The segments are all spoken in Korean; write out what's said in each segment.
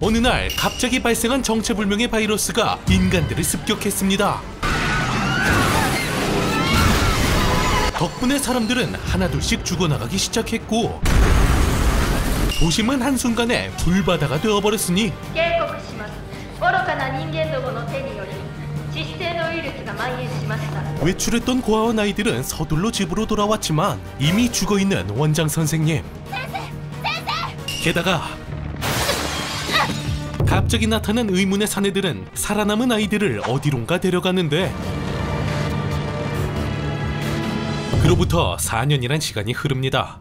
어느 날 갑자기 발생한 정체불명의 바이러스가 인간들을 습격했습니다. 덕분에 사람들은 하나둘씩 죽어나가기 시작했고 도심은 한순간에 불바다가 되어버렸으니 외출했던 고아원 아이들은 서둘러 집으로 돌아왔지만 이미 죽어있는 원장 선생님. 게다가 갑자기 나타난 의문의 사내들은 살아남은 아이들을 어디론가 데려갔는데 그로부터 4년이란 시간이 흐릅니다.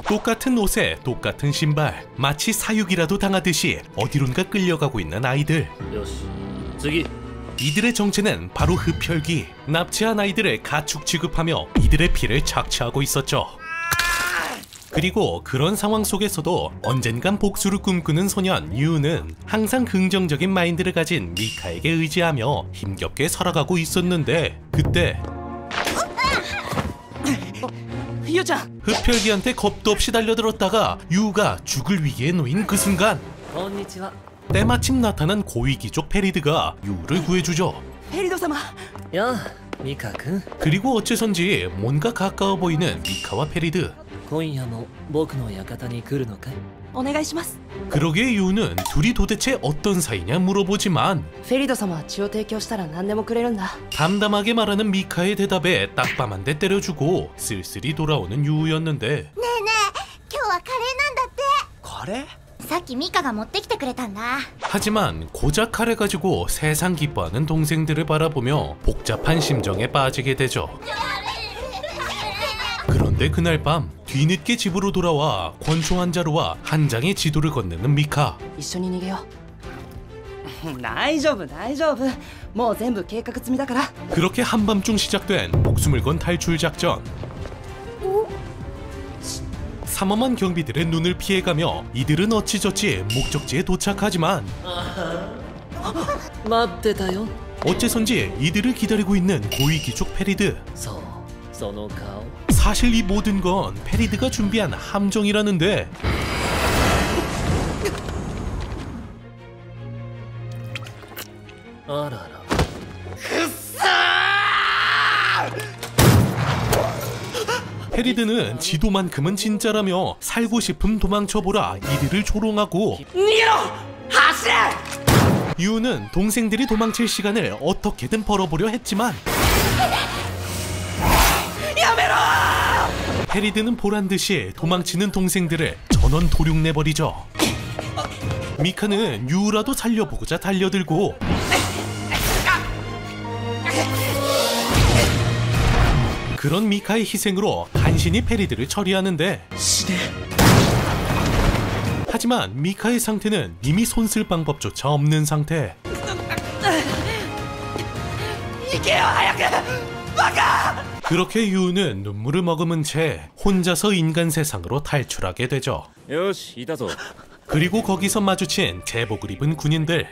똑같은 옷에 똑같은 신발, 마치 사육이라도 당하듯이 어디론가 끌려가고 있는 아이들. 이들의 정체는 바로 흡혈귀. 납치한 아이들을 가축 취급하며 이들의 피를 착취하고 있었죠. 그리고 그런 상황 속에서도 언젠간 복수를 꿈꾸는 소년 유는 항상 긍정적인 마인드를 가진 미카에게 의지하며 힘겹게 살아가고 있었는데 그때 흡혈귀한테 겁도 없이 달려들었다가 유가 죽을 위기에 놓인 그 순간 때마침 나타난 고위귀족 페리드가 유를 구해주죠. 페리드様. 야, 미카君. 그리고 어째선지 뭔가 가까워 보이는 미카와 페리드. 今夜も僕の館に来るのかい? お願いします. 그러기에 유는 둘이 도대체 어떤 사이냐 물어보지만 フェリド様は血を提供したら何でもくれるんだ. 담담하게 말하는 미카의 대답에 딱밤 한 대 때려주고 쓸쓸히 돌아오는 유였는데 ねえねえ、今日はカレーなんだって。カレー? さっきミカが持ってきてくれたんだ。 하지만 고작 카레 가지고 세상 기뻐하는 동생들을 바라보며 복잡한 심정에 빠지게 되죠. 그런데 그날 밤 뒤늦게 집으로 돌아와 권총 한 자루와 한 장의 지도를 건네는 미카. 一緒に逃げよう。大丈夫大丈夫。もう全部計画済みだから。 그렇게 한밤중 시작된 목숨을 건 탈출 작전. 삼엄한 경비들의 눈을 피해가며 이들은 어찌저찌 목적지에 도착하지만 待ってたよ。 어째선지 이들을 기다리고 있는 고위귀족 페리드. そう、その顔。 사실 이 모든 건 페리드가 준비한 함정이라는데 아라라. 페리드는 지도만큼은 진짜라며 살고 싶음 도망쳐보라 이들을 조롱하고 유는 동생들이 도망칠 시간을 어떻게든 벌어보려 했지만 페리드는 보란듯이 도망치는 동생들을 전원 도륙내버리죠. 미카는 유라도 살려보고자 달려들고 그런 미카의 희생으로 간신히 페리드를 처리하는데 하지만 미카의 상태는 이미 손쓸 방법조차 없는 상태. 그렇게 유는 눈물을 머금은 채 혼자서 인간 세상으로 탈출하게 되죠. 그리고 거기서 마주친 제복을 입은 군인들.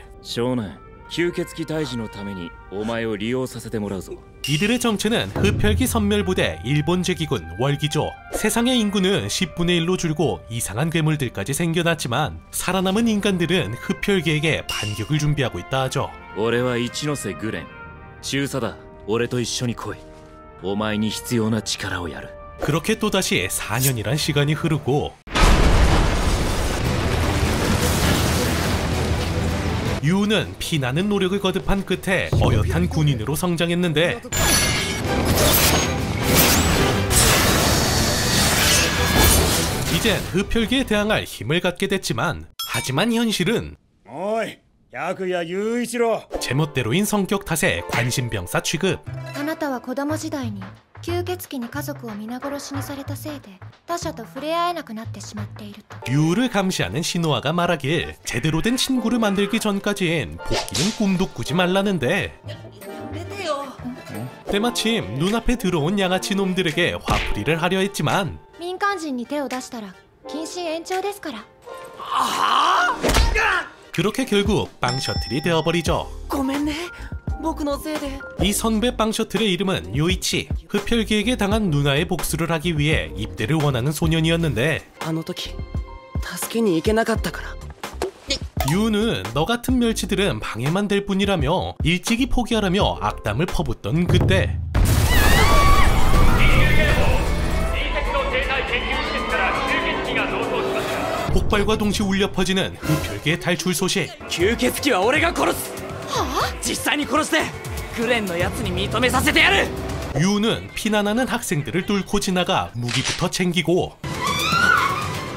이들의 정체는 흡혈귀 선멸부대 일본 제기군 월기조. 세상의 인구는 10분의 1로 줄고 이상한 괴물들까지 생겨났지만 살아남은 인간들은 흡혈귀에게 반격을 준비하고 있다 하죠. 그렇게 또다시 4년이란 시간이 흐르고 유는 피나는 노력을 거듭한 끝에 어엿한 군인으로 성장했는데 이젠 흡혈귀에 대항할 힘을 갖게 됐지만 하지만 현실은 제멋대로인 성격 탓에 관심병사 취급. あなたは子供時代に吸血鬼に家族を皆殺しにされたせいで他者と触れ合えなくなってしまっていると。 유를 감시하는 신호아가 말하길 제대로 된 친구를 만들기 전까지엔 복귀는 꿈도 꾸지 말라는데 때마침 눈앞에 들어온 양아치 놈들에게 화풀이를 하려 했지만 民間人に手を出したら謹慎延長ですから。 그렇게 결국 빵 셔틀이 되어버리죠. ごめんね。僕のせいで。 이 선배 빵 셔틀의 이름은 요이치. 흡혈귀에게 당한 누나의 복수를 하기 위해 입대를 원하는 소년이었는데 あの時助けに行けなかったから。 유는 너 같은 멸치들은 방해만 될 뿐이라며 일찍이 포기하라며 악담을 퍼붓던 그때 폭발과 동시에 울려 퍼지는 흡혈귀의 탈출 소식. 吸血鬼は俺が殺す。はあ？実際に殺してグレンのやつに認めさせてやる。 유는 피난하는 학생들을 뚫고 지나가 무기부터 챙기고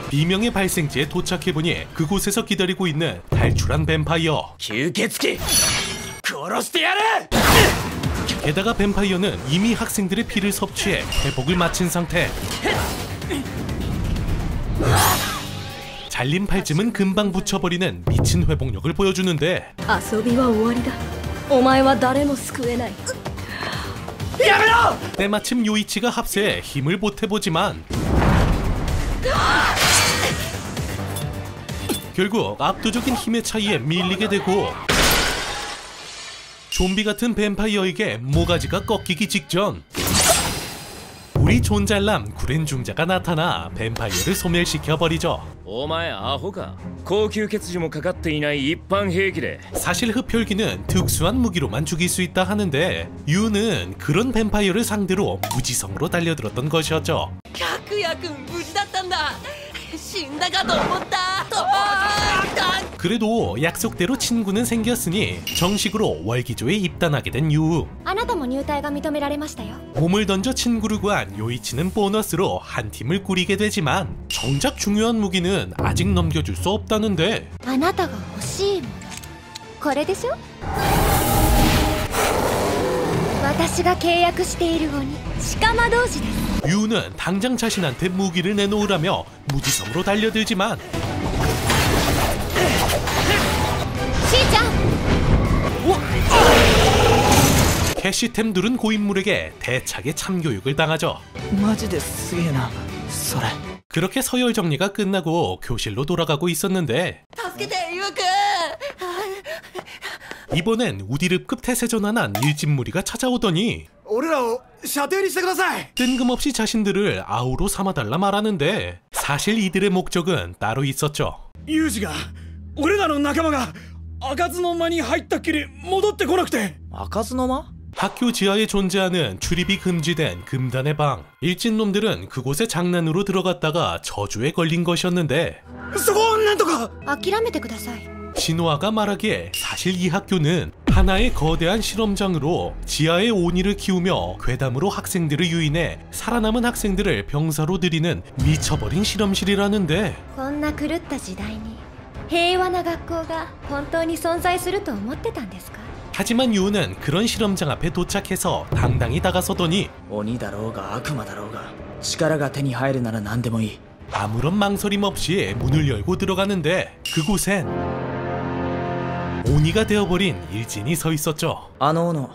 비명의 발생지에 도착해보니 그곳에서 기다리고 있는 탈출한 뱀파이어. 吸血鬼殺してやる。 게다가 뱀파이어는 이미 학생들의 피를 섭취해 회복을 마친 상태. 잘린 팔쯤은 금방 붙여버리는 미친 회복력을 보여주는데 遊びは終わりだ。お前は誰も救えない。 やめろ。 때마침 요이치가 합세해 힘을 보태보지만 결국 압도적인 힘의 차이에 밀리게 되고 좀비 같은 뱀파이어에게 모가지가 꺾이기 직전 우리 존잘남 구렌 중자가 나타나 뱀파이어를 소멸시켜버리죠. お前アホか。高級血樹もかかっていない一般兵器で 사실 흡혈귀는 특수한 무기로만 죽일 수 있다 하는데 유는 그런 뱀파이어를 상대로 무지성으로 달려들었던 것이었죠. 白夜くん無事だったんだ。死んだかと思った。 그래도 약속대로 친구는 생겼으니 정식으로 월기조에 입단하게 된 유. あなたも入隊が認められましたよ。 몸을 던져 친구를 구한 요이치는 보너스로 한 팀을 꾸리게 되지만 정작 중요한 무기는 아직 넘겨줄 수 없다는데 あなたが欲しいもの、これでしょ。私が契約している鬼、鹿間同士です。 유는 당장 자신한테 무기를 내놓으라며 무지성으로 달려들지만 しーちゃん。 캐시템 둘은 고인물에게 대차게 참교육을 당하죠. マジですげえなそれ。 그렇게 서열 정리가 끝나고 교실로 돌아가고 있었는데 助けてユウくん。 이번엔 우디릅급 태세전환한 일진무리가 찾아오더니 俺らを射程にしてください。 뜬금없이 자신들을 아우로 삼아달라 말하는데 사실 이들의 목적은 따로 있었죠. ユージが俺らの仲間が開かずの間に入ったっきり戻ってこなくて。開かずの間？ 학교 지하에 존재하는 출입이 금지된 금단의 방. 일진놈들은 그곳에 장난으로 들어갔다가 저주에 걸린 것이었는데 そこをなんとか。諦めてください。 신호아가 말하기에 사실 이 학교는 하나의 거대한 실험장으로 지하에 오니를 키우며 괴담으로 학생들을 유인해 살아남은 학생들을 병사로 들이는 미쳐버린 실험실이라는데 こんな狂った時代に平和な学校が本当に存在すると思ってたんですか？ 하지만 유우는 그런 실험장 앞에 도착해서 당당히 다가서더니 鬼だろうが悪魔だろうが力が手に入るなら何でもいい。 아무런 망설임 없이 문을 열고 들어가는데 그곳엔 오니가 되어버린 일진이 서 있었죠. あの斧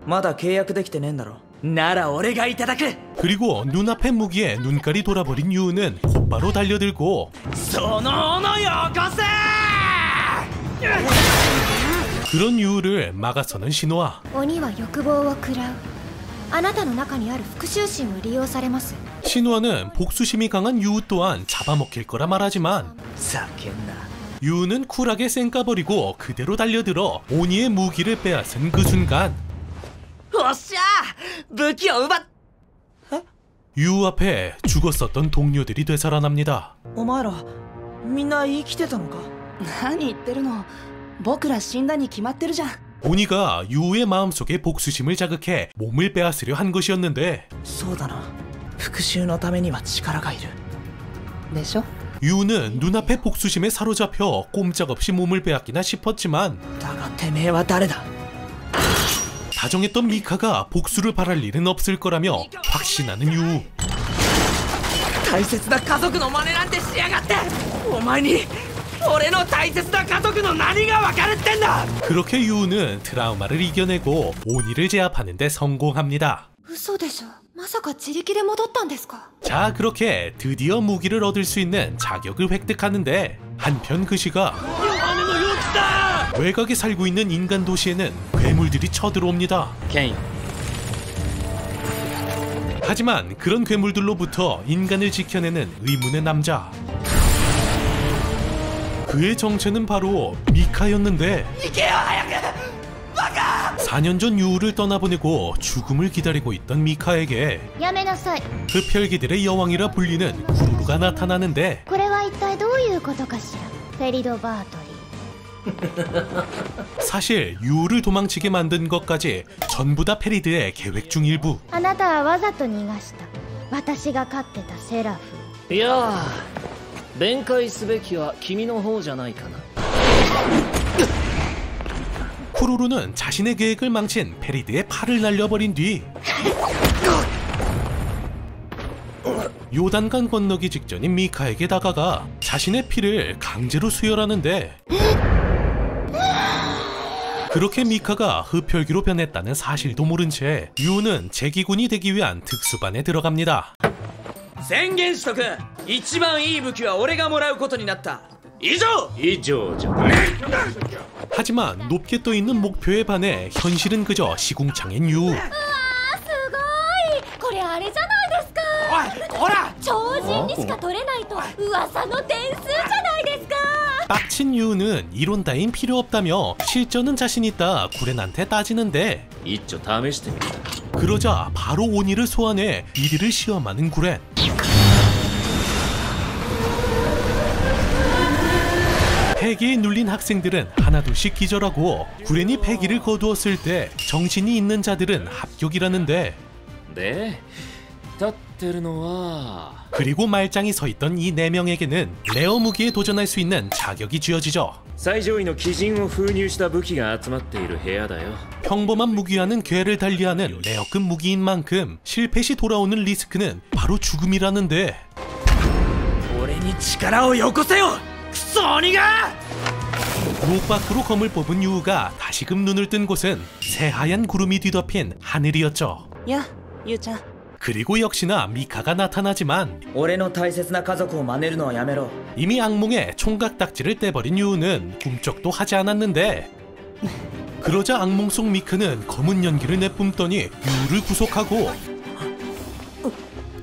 まだ契約できてねえんだろ。なら俺がいただく。 그리고 눈앞의 무기에 눈깔이 돌아버린 유우는 곧바로 달려들고 その斧よこせ。 그런 유우를 막아서는 신호아. 鬼は欲望を食らう。あなたの中にある復讐心を利用されます。 신호아는 복수심이 강한 유우 또한 잡아먹힐 거라 말하지만 ざけんな。 유우는 쿨하게 쌩까버리고 그대로 달려들어 오니의 무기를 빼앗은 그 순간 おっしゃ武器を奪っ。 유우 앞에 죽었었던 동료들이 되살아납니다. お前らみんな生きてたのか。何言ってるの。僕ら死んだに決まってるじゃん。 오니가 유우의 마음속에 복수심을 자극해 몸을 빼앗으려 한 것이었는데 そうだな。復讐のためには力がいる。でしょ。 유우는 눈앞의 복수심에 사로잡혀 꼼짝없이 몸을 빼앗기나 싶었지만 だがてめえは誰だ。 다정했던 미카가 복수를 바랄 일은 없을 거라며 확신하는 유우. 大切な家族の真似なんてしやがって。お前に俺の大切な家族の何が分かるってんだ。 그렇게 유우는 트라우마를 이겨내고 오니를 제압하는 데 성공합니다. 嘘でしょ。まさか自力で戻ったんですか？ 자, 그렇게 드디어 무기를 얻을 수 있는 자격을 획득하는데 한편 그 시각 외곽에 살고 있는 인간 도시에는 괴물들이 쳐들어옵니다. ケイン 하지만 그런 괴물들로부터 인간을 지켜내는 의문의 남자. 그의 정체는 바로 미카였는데 4년 전 유우를 떠나보내고 죽음을 기다리고 있던 미카에게 やめなさい。 흡혈귀들의 여왕이라 불리는 구루루가 나타나는데 これは一体どういうことかしら。フェリドバートリー。 사실 유우를 도망치게 만든 것까지 전부 다 페리드의 계획 중 일부. あなたはわざと逃がした。私が飼ってたセラフ。いやー、弁解すべきは君の方じゃないかな。 쿠루루는 자신의 계획을 망친 페리드의 팔을 날려버린 뒤 요단강 건너기 직전인 미카에게 다가가 자신의 피를 강제로 수혈하는데 그렇게 미카가 흡혈귀로 변했다는 사실도 모른 채 유우는 제기군이 되기 위한 특수반에 들어갑니다. 宣言しとく。一番いい武器は俺がもらうことになった。以上。以上じゃ。 하지만 높게 떠있는 목표에 반해 현실은 그저 시궁창인 유우. すごい。これあれじゃないですか。おい、こら。超人にしか取れないと噂の点数じゃないですか。 빡친 유우는 이론 따윈 필요 없다며 실전은 자신 있다 구렌한테 따지는데 一丁試してみた。 그러자 바로 오니를 소환해 이리를 시험하는 구렌. 폐기에 눌린 학생들은 하나둘씩 기절하고 구렌이 폐기를 거두었을 때 정신이 있는 자들은 합격이라는데 で、立ってるのは 그리고 말짱이 서있던 이 4명에게는 레어 무기에 도전할 수 있는 자격이 쥐어지죠. 最上位の鬼人を封入した武器が集まっている部屋だよ。 평범한 무기와는 괴를 달리하는 레어급 무기인 만큼 실패 시 돌아오는 리스크는 바로 죽음이라는데 俺に力をよこせよ、クソ鬼が。 목 밖으로 검을 뽑은 유우가 다시금 눈을 뜬 곳은 새하얀 구름이 뒤덮인 하늘이었죠. やゆうちゃん 그리고 역시나 미카가 나타나지만 俺の大切な家族を真似るのはやめろ。 이미 악몽에 총각 딱지를 떼버린 유우는 꿈쩍도 하지 않았는데 그러자 악몽 속 미카는 검은 연기를 내뿜더니 유우를 구속하고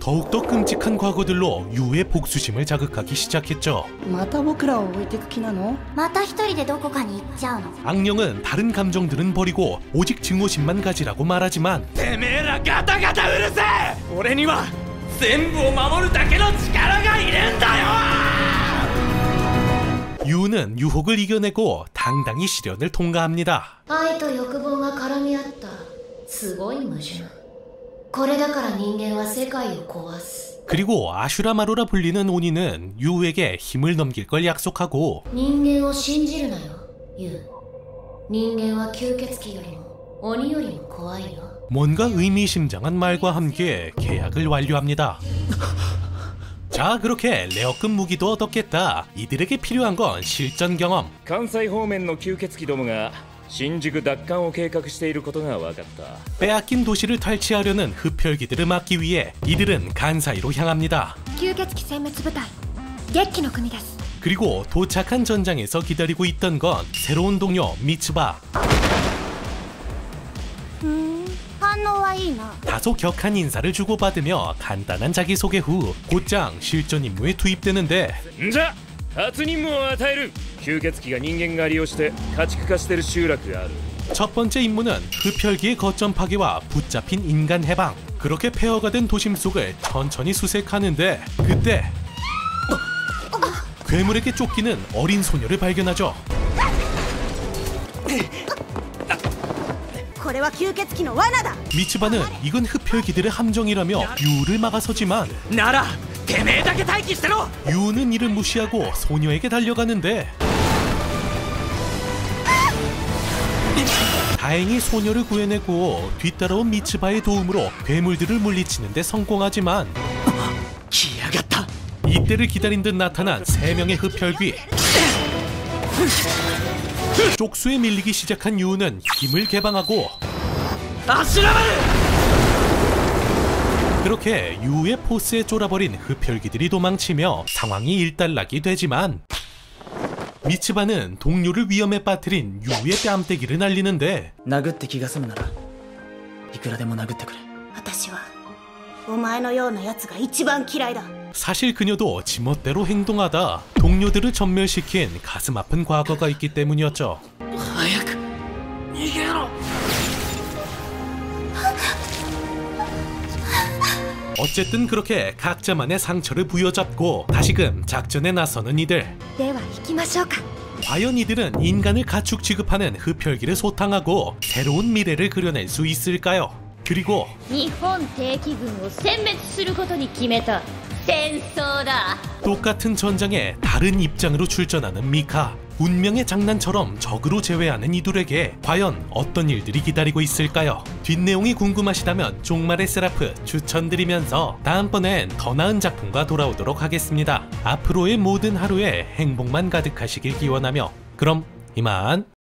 더욱더 끔찍한 과거들로 유우의 복수심을 자극하기 시작했죠. また僕らを置いてく気なの？また一人でどこかに行っちゃうの。 악령은 다른 감정들은 버리고 오직 증오심만 가지라고 말하지만 てめえらガタガタうるせえ。俺には全部を守るだけの力がいるんだよ。 유우는 유혹을 이겨내고 당당히 시련을 통과합니다. 愛と欲望が絡み合ったすごい矛盾。これだから人間は世界を壊す。 그리고 아슈라마루라 불리는 오니는 유우에게 힘을 넘길 걸 약속하고 人間を信じるなよ、ユウ。人間は吸血鬼よりも鬼よりも怖いよ。 뭔가 의미심장한 말과 함께 계약을 완료합니다. 자, 그렇게 레어급 무기도 얻었겠다. 이들에게 필요한 건 실전 경험. 関西方面の吸血鬼どもが新宿奪還を計画していることが分かった。 빼앗긴 도시를 탈취하려는 흡혈귀들을 막기 위해 이들은 간사이로 향합니다. 吸血鬼殲滅部隊月気の組です。 그리고 도착한 전장에서 기다리고 있던 건 새로운 동료 미츠바. 反応はいいな。 다소 격한 인사를 주고받으며 간단한 자기소개 후 곧장 실전 임무에 투입되는데 じゃ初任務を与える。吸血鬼が人間が利用して家畜化してる集落がある。 첫 번째 임무는 흡혈귀의 거점 파괴와 붙잡힌 인간 해방. 그렇게 폐허가 된 도심 속을 천천히 수색하는데 그때 괴물에게 쫓기는 어린 소녀를 발견하죠. これは吸血鬼の罠だ。 미츠바는 이건 흡혈귀들의 함정이라며 유우를 막아서지만 ならてめえだけ待機してろ。 유우는 이를 무시하고 소녀에게 달려가는데 다행히 소녀를 구해내고 뒤따라온 미츠바의 도움으로 괴물들을 물리치는데 성공하지만 来やがった。 이때를 기다린 듯 나타난 3명의 흡혈귀. 쪽수에 밀리기 시작한 유우는 힘을 개방하고 足ラマル。 그렇게 유우의 포스에 쫄아버린 흡혈귀들이 도망치며 상황이 일단락이 되지만 미츠바는 동료를 위험에 빠뜨린 유우의 뺨때기를 날리는데 殴って気が済むならいくらでも殴ってくれ。私はお前のようなやつが一番嫌いだ。 사실 그녀도 지멋대로 행동하다 동료들을 전멸시킨 가슴 아픈 과거가 있기 때문이었죠. 早く逃げろ 어쨌든 그렇게 각자만의 상처를 부여잡고 다시금 작전에 나서는 이들. では行きましょうか。 과연 이들은 인간을 가축 취급하는 흡혈귀를 소탕하고 새로운 미래를 그려낼 수 있을까요? 그리고 日本定期軍を殲滅することに決めた戦争だ 똑같은 전장에 다른 입장으로 출전하는 미카. 운명의 장난처럼 적으로 제외하는 이들에게 과연 어떤 일들이 기다리고 있을까요? 뒷내용이 궁금하시다면 종말의 세라프 추천드리면서 다음번엔 더 나은 작품과 돌아오도록 하겠습니다. 앞으로의 모든 하루에 행복만 가득하시길 기원하며 그럼 이만.